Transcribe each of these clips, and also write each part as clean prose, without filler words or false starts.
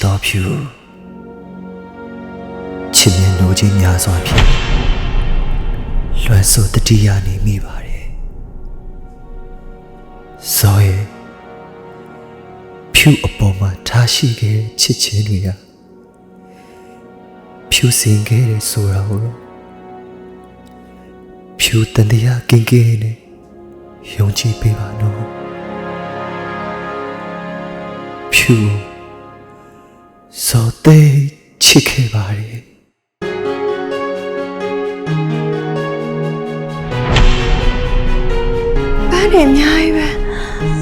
တော်ဖြူချစ်မြင်လိုခြင်းများစွာဖြင့်လွယ်ဆိုတတိယနေမိပါတယ်ဇော်ရဲ့ဖြူအပေါ်မှာထားရှိခဲ့တဲ့ချစ်ချင်းတွေကဖြူစင်ခဲ့တဲ့ဆိုတာကိုဖြူတန်တရားကင်းကင်းနဲ့ယုံကြည်ပေးပါနော်ဖြူဇော်သိချစ်ခဲ့ပါတယ်ဘာနဲ့အများကြီးပဲ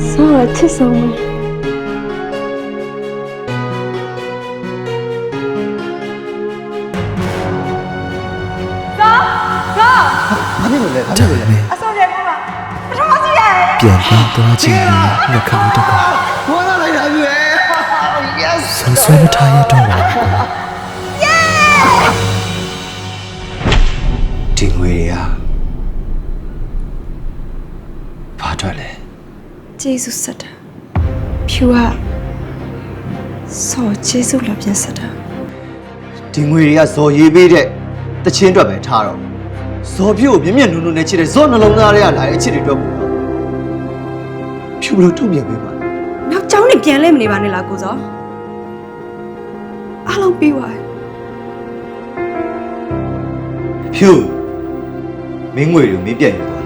ဆိုတော့ချစ်ဆုံးပဲဘာဖြစ်လို့လဲအဆုံးတယ်ပေါ့လားပထမစီရပြန်သွားခြင်းလက်ခံတော့ဝါလာလိုက်တာပြီyes ဆုံးဆွဲမထားရတော့ပါဘူးဒီငွေတွေကဘာထွက်လဲကျေးဇူးဆက်တာဖြူကစောကျေးဇူးလာပြန်ဆက်တာဒီငွေတွေကဇော်ရေးပေးတဲ့တချင်းအတွက်ပဲထားတော့ဇော်ဖြူကိုမြင့်မြတ်နုံနုံနဲ့ချစ်တဲ့ဇော်နှလုံးသားတွေကလာတဲ့အချစ်တွေအတွက်ဖြူလို့ထုတ်ပြန်ပေးပါနောက်ကျောင်းနေပြန်လဲမနေပါနဲ့လားကိုစောအားလုံးပြီးသွားဖြူမင်းငွေတွေကိုမင်းပြန်ယူသွား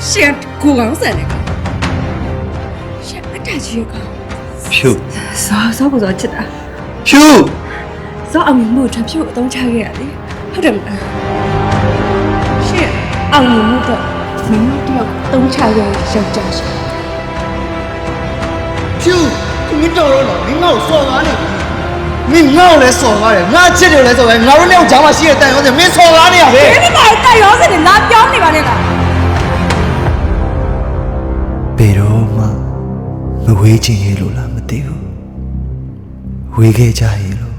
ရှင်ကိုကောင်းဆန်တယ်ကောင်ရှင်အတက်ကြီးကောင်ဖြူစောကိုစောချစ်တာဖြူစောအောင်မှုထဖြူအသုံးချခဲ့ရလေဟုတ်တယ်မလားရှင်အောင်မှုတော့မင်းတို့အသုံးချရရောက်ကြရှင်ဖြူမင်းတော်တော့မင်းငါ့ကိုစော်ကားနေပြီမင်းငါ့ကိုလည်းစော်ကားတယ်ငါချစ်တယ်လည်းဆိုပဲငါတို့နဲ့ကြားမှာရှိတဲ့တန်ရောစင်မင်းစော်ကားနေရပဲဒီမှာတက်ရောစင်နဲ့ငါပြောနေပါနဲ့လားဘယ်တော့မှမဝေးချင်ရဲ့လို့လားမသိဘူးဝေးခဲ့ကြရဲ့လို့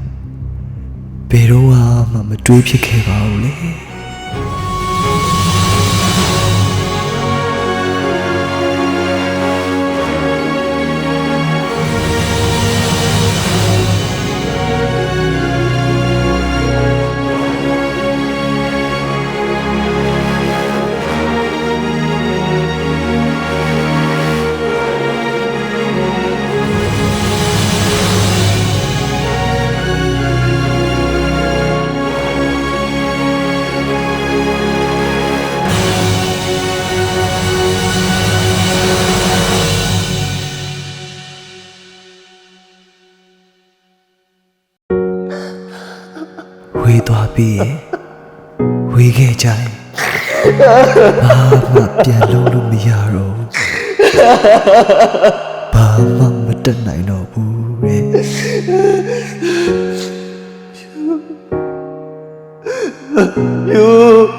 ဘယ်တော့မှမတွေးဖြစ်ခဲ့ပါဘူးလေဝေးသွားပြီးဝေးခဲ့ကြရင်ဘာမှပြန်လို့မရတော့ဘာမှမတက်နိုင်တော့ဘူးတဲ့ဖြူ